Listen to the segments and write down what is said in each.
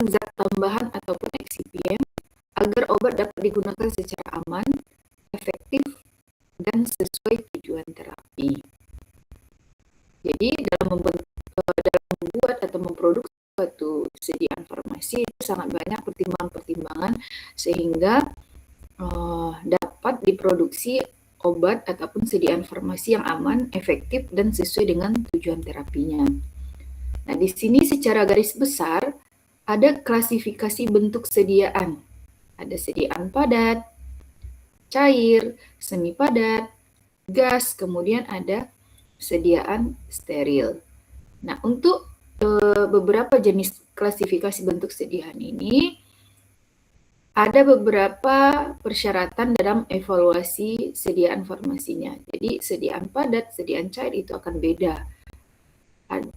zat tambahan ataupun eksipien agar obat dapat digunakan secara aman, efektif, dan sesuai tujuan terapi. Jadi dalam membuat atau memproduksi suatu sediaan farmasi itu sangat banyak pertimbangan-pertimbangan sehingga dapat diproduksi obat ataupun sediaan farmasi yang aman, efektif, dan sesuai dengan tujuan terapinya. Nah, di sini secara garis besar ada klasifikasi bentuk sediaan. Ada sediaan padat, cair, semi padat, gas, kemudian ada sediaan steril. Nah, untuk beberapa jenis klasifikasi bentuk sediaan ini ada beberapa persyaratan dalam evaluasi sediaan farmasinya. Jadi sediaan padat, sediaan cair itu akan beda.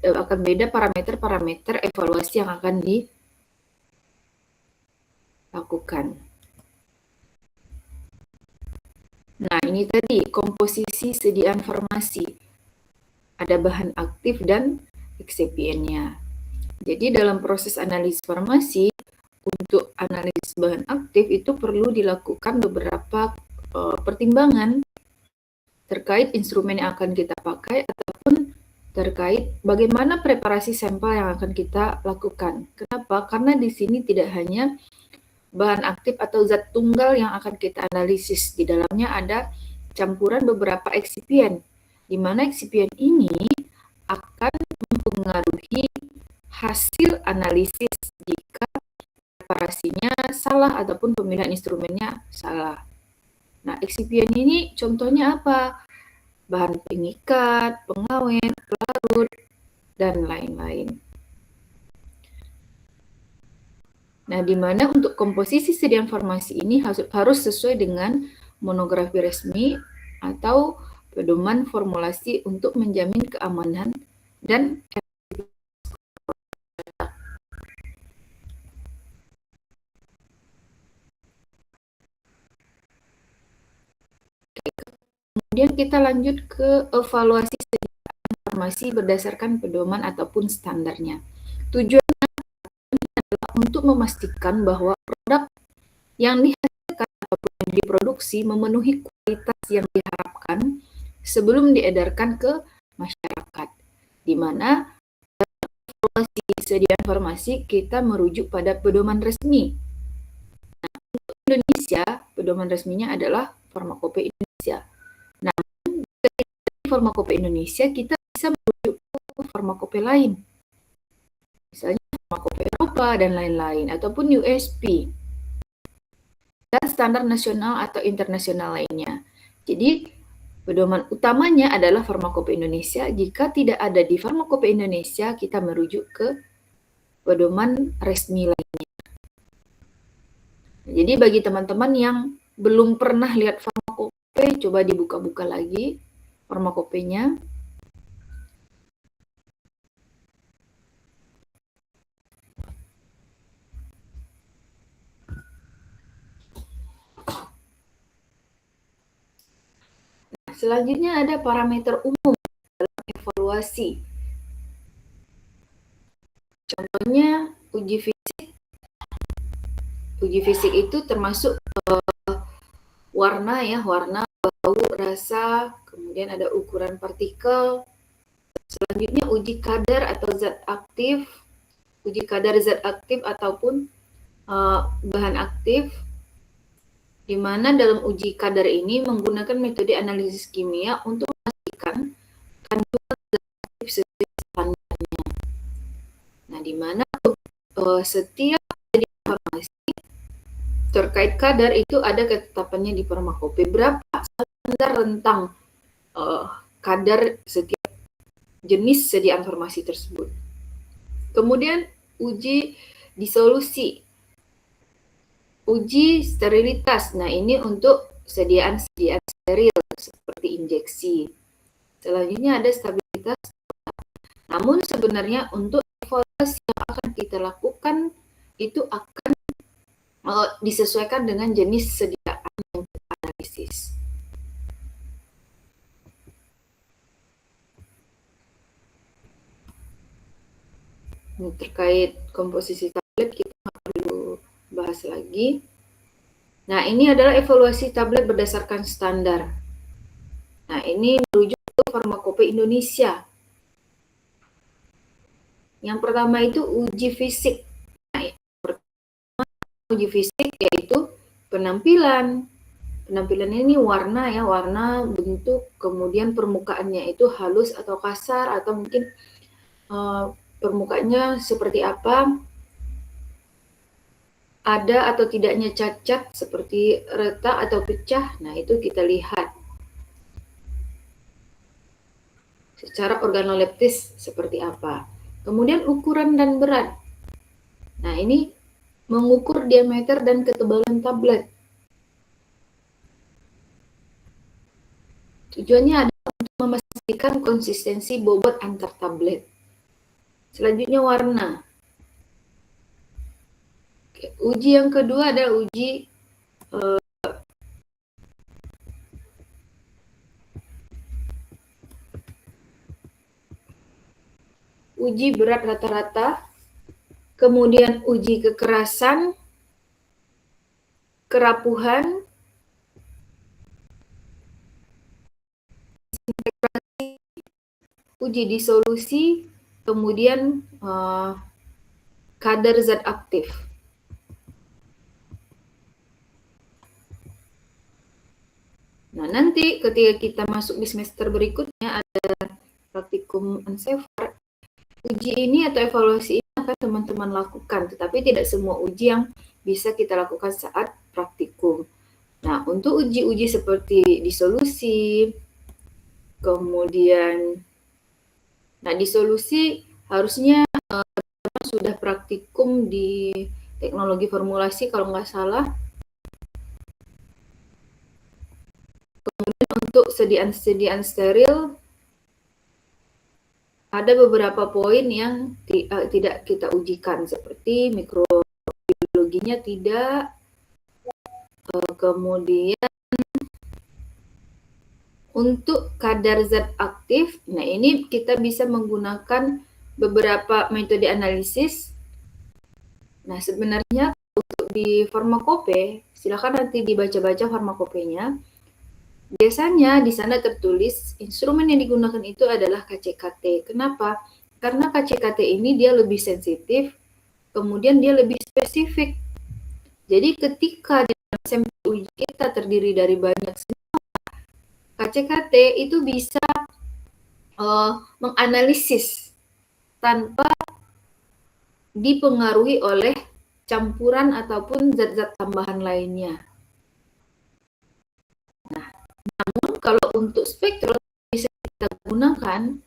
Akan beda parameter-parameter evaluasi yang akan dilakukan. Nah, ini tadi komposisi sediaan farmasi. Ada bahan aktif dan excipientnya. Jadi dalam proses analisis farmasi, untuk analisis bahan aktif itu perlu dilakukan beberapa pertimbangan terkait instrumen yang akan kita pakai ataupun terkait bagaimana preparasi sampel yang akan kita lakukan. Kenapa? Karena di sini tidak hanya bahan aktif atau zat tunggal yang akan kita analisis. Di dalamnya ada campuran beberapa eksipien, di mana eksipien ini akan mempengaruhi hasil analisis jika preparasinya salah ataupun pemilihan instrumennya salah. Nah, eksipien ini contohnya apa? Bahan pengikat, pengawet, pelarut, dan lain-lain. Nah, di mana untuk komposisi sediaan farmasi ini harus sesuai dengan monografi resmi atau pedoman formulasi untuk menjamin keamanan dan kemudian kita lanjut ke evaluasi sediaan farmasi berdasarkan pedoman ataupun standarnya. Tujuannya adalah untuk memastikan bahwa produk yang dihasilkan ataupun yang diproduksi memenuhi kualitas yang diharapkan sebelum diedarkan ke masyarakat, di mana evaluasi sediaan farmasi kita merujuk pada pedoman resmi. Nah, untuk Indonesia, pedoman resminya adalah Farmakope Indonesia. Namun, dari Farmakope Indonesia, kita bisa merujuk ke farmakope lain. Misalnya Farmakope Eropa dan lain-lain, ataupun USP. Dan standar nasional atau internasional lainnya. Jadi, pedoman utamanya adalah Farmakope Indonesia. Jika tidak ada di Farmakope Indonesia, kita merujuk ke pedoman resmi lainnya. Jadi bagi teman-teman yang belum pernah lihat Farmakope, coba dibuka-buka lagi Farmakopenya. Selanjutnya ada parameter umum dalam evaluasi. Contohnya uji fisik. Uji fisik itu termasuk warna ya, warna, bau, rasa, kemudian ada ukuran partikel. Selanjutnya uji kadar atau zat aktif. Uji kadar zat aktif ataupun bahan aktif, di mana dalam uji kadar ini menggunakan metode analisis kimia untuk memastikan kandungan zat aktif sesuai standarnya. Nah, di mana setiap informasi terkait kadar itu ada ketetapannya di Farmakope. Berapa standar rentang kadar setiap jenis sediaan farmasi tersebut. Kemudian uji disolusi. Uji sterilitas. Nah, ini untuk sediaan-sediaan steril seperti injeksi. Selanjutnya ada stabilitas. Namun sebenarnya untuk evaluasi yang akan kita lakukan itu akan disesuaikan dengan jenis sediaan yang kita analisis. Terkait komposisi tablet tablet kita nggak perlu bahas lagi. Nah, ini adalah evaluasi tablet berdasarkan standar. Nah, ini merujuk ke Farmakope Indonesia. Yang pertama itu uji fisik. Nah, uji fisik yaitu penampilan. Penampilan ini warna ya, warna, bentuk, kemudian permukaannya itu halus atau kasar, atau mungkin permukaannya seperti apa, ada atau tidaknya cacat seperti retak atau pecah. Nah, itu kita lihat secara organoleptis seperti apa. Kemudian ukuran dan berat. Nah, ini mengukur diameter dan ketebalan tablet. Tujuannya adalah untuk memastikan konsistensi bobot antar tablet. Selanjutnya warna. Oke, uji yang kedua adalah uji berat rata-rata, kemudian uji kekerasan, kerapuhan, uji disolusi, kemudian kadar zat aktif. Nah, nanti ketika kita masuk di semester berikutnya ada praktikum Unsafer. Uji ini atau evaluasi ini akan teman-teman lakukan, tetapi tidak semua uji yang bisa kita lakukan saat praktikum. Nah, untuk uji-uji seperti disolusi, kemudian, nah disolusi harusnya sudah praktikum di teknologi formulasi kalau nggak salah. Kemudian untuk sediaan steril, ada beberapa poin yang tidak kita ujikan, seperti mikrobiologinya tidak, kemudian untuk kadar zat aktif. Nah, ini kita bisa menggunakan beberapa metode analisis. Nah, sebenarnya untuk di farmakope, silakan nanti dibaca-baca farmakopenya. Biasanya di sana tertulis instrumen yang digunakan itu adalah KCKT. Kenapa? Karena KCKT ini dia lebih sensitif, kemudian dia lebih spesifik. Jadi ketika di dalam sampel uji kita terdiri dari banyak senyawa, KCKT itu bisa menganalisis tanpa dipengaruhi oleh campuran ataupun zat-zat tambahan lainnya. Nah, namun kalau untuk spektro bisa kita gunakan,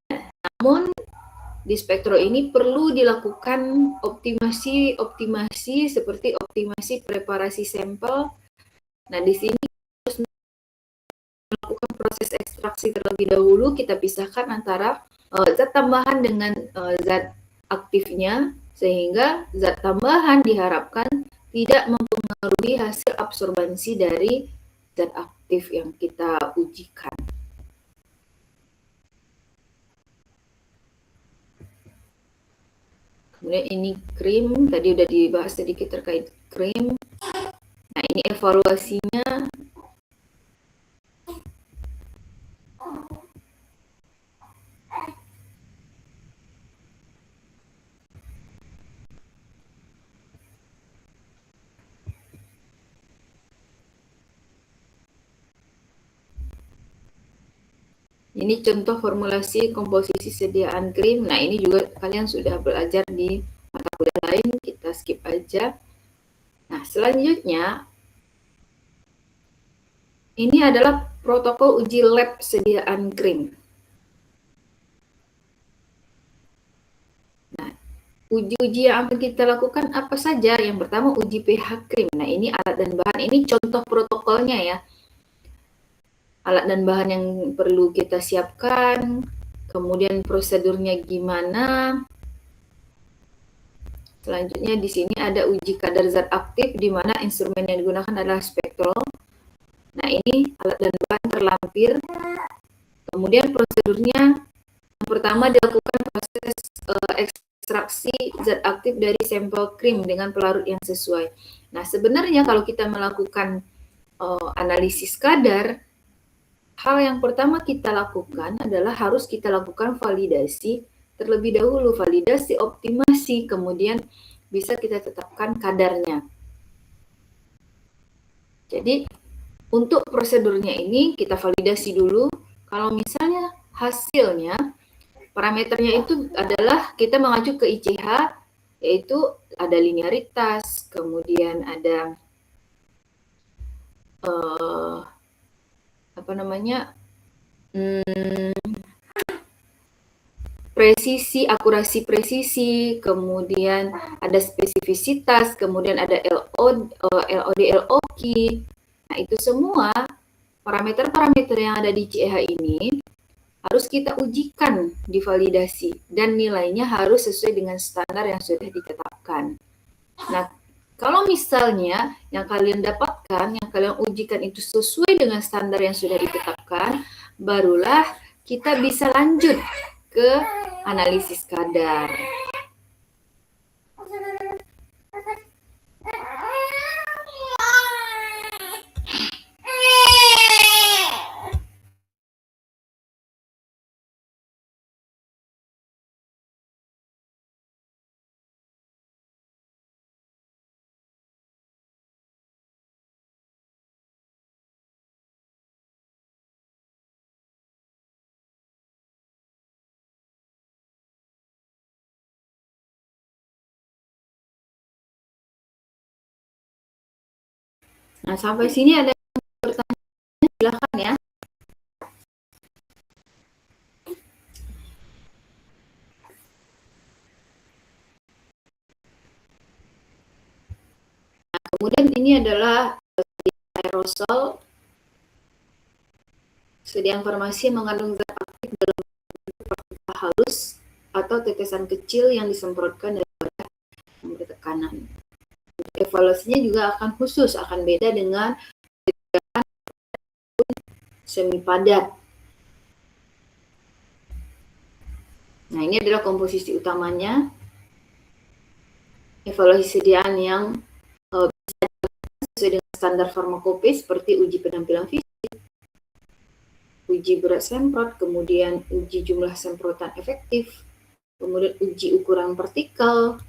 namun di spektro ini perlu dilakukan optimasi seperti optimasi preparasi sampel. Nah, di sini harus melakukan proses ekstraksi terlebih dahulu. Kita pisahkan antara zat tambahan dengan zat aktifnya, sehingga zat tambahan diharapkan tidak mempengaruhi hasil absorbansi dari zat aktif yang kita ujikan. Kemudian ini krim, tadi udah dibahas sedikit terkait krim. Nah, ini evaluasinya. Ini contoh formulasi komposisi sediaan krim. Nah, ini juga kalian sudah belajar di mata kuliah lain, kita skip aja. Nah, selanjutnya ini adalah protokol uji lab sediaan krim. Nah, uji-uji yang akan kita lakukan apa saja? Yang pertama uji pH krim. Nah, ini alat dan bahan, ini contoh protokolnya ya. Alat dan bahan yang perlu kita siapkan, kemudian prosedurnya gimana. Selanjutnya di sini ada uji kadar zat aktif, di mana instrumen yang digunakan adalah spektro. Nah, ini alat dan bahan terlampir. Kemudian prosedurnya yang pertama dilakukan proses ekstraksi ekstraksi zat aktif dari sampel krim dengan pelarut yang sesuai. Nah, sebenarnya kalau kita melakukan analisis kadar, hal yang pertama kita lakukan adalah harus kita lakukan validasi terlebih dahulu, validasi, optimasi, kemudian bisa kita tetapkan kadarnya. Jadi untuk prosedurnya ini kita validasi dulu. Kalau misalnya hasilnya, parameternya itu adalah kita mengacu ke ICH, yaitu ada linearitas, kemudian ada presisi, akurasi presisi, kemudian ada spesifisitas, kemudian ada LOD, LOQ. Nah, itu semua parameter-parameter yang ada di CEH ini harus kita ujikan di validasi dan nilainya harus sesuai dengan standar yang sudah ditetapkan. Nah, kalau misalnya yang kalian dapatkan, yang kalian ujikan itu sesuai dengan standar yang sudah ditetapkan, barulah kita bisa lanjut ke analisis kadar. Nah, sampai sini ada pertanyaan, silakan ya. Nah, kemudian ini adalah aerosol, sediaan farmasi yang mengandung zat aktif dalam partikel halus atau tetesan kecil yang disemprotkan dari wadah memberi tekanan. Evaluasinya juga akan khusus, akan beda dengan semi padat. Nah, ini adalah komposisi utamanya. Evaluasi sediaan yang bisa sesuai dengan standar farmakope seperti uji penampilan fisik, uji berat semprot, kemudian uji jumlah semprotan efektif, kemudian uji ukuran partikel,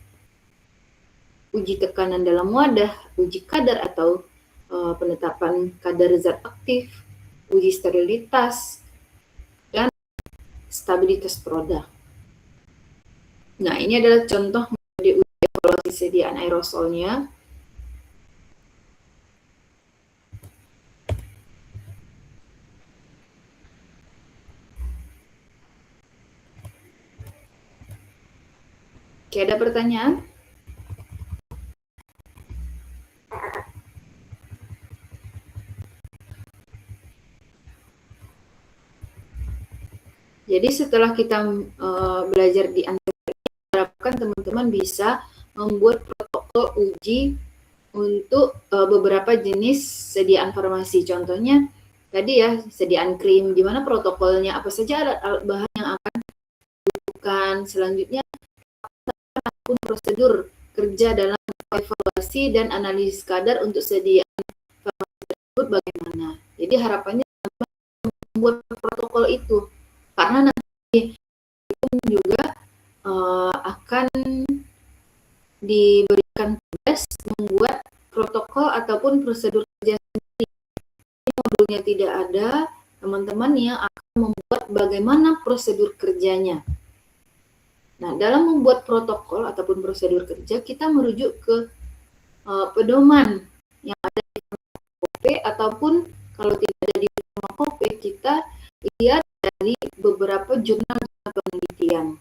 uji tekanan dalam wadah, uji kadar atau penetapan kadar zat aktif, uji sterilitas, dan stabilitas produk. Nah, ini adalah contoh metode uji evaluasi sediaan aerosolnya. Oke, ada pertanyaan? Jadi setelah kita belajar di antara, harapkan teman-teman bisa membuat protokol uji untuk beberapa jenis sediaan farmasi. Contohnya tadi ya, sediaan krim, gimana protokolnya, apa saja alat bahan yang akan dibutuhkan. Selanjutnya, prosedur kerja dalam evaluasi dan analisis kadar untuk sediaan farmasi tersebut bagaimana. Jadi harapannya membuat protokol itu, karena nanti itu juga akan diberikan tugas membuat protokol ataupun prosedur kerja sendiri. Modulnya tidak ada, teman-teman yang akan membuat bagaimana prosedur kerjanya. Nah, dalam membuat protokol ataupun prosedur kerja, kita merujuk ke pedoman yang ada di farmakope, ataupun kalau tidak ada di farmakope, kita lihat dari beberapa jurnal penelitian.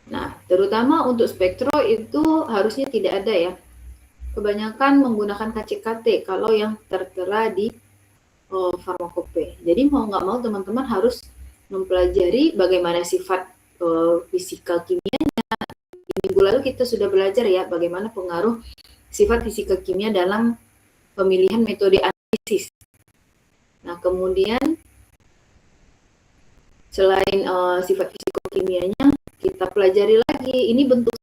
Nah, terutama untuk spektro itu harusnya tidak ada ya. Kebanyakan menggunakan KCKT kalau yang tertera di farmakope. Jadi mau nggak mau teman-teman harus mempelajari bagaimana sifat fisika kimianya. Minggu lalu kita sudah belajar ya bagaimana pengaruh sifat fisika kimia dalam pemilihan metode analisis. Nah, kemudian selain sifat fisikokimianya, kita pelajari lagi ini bentuk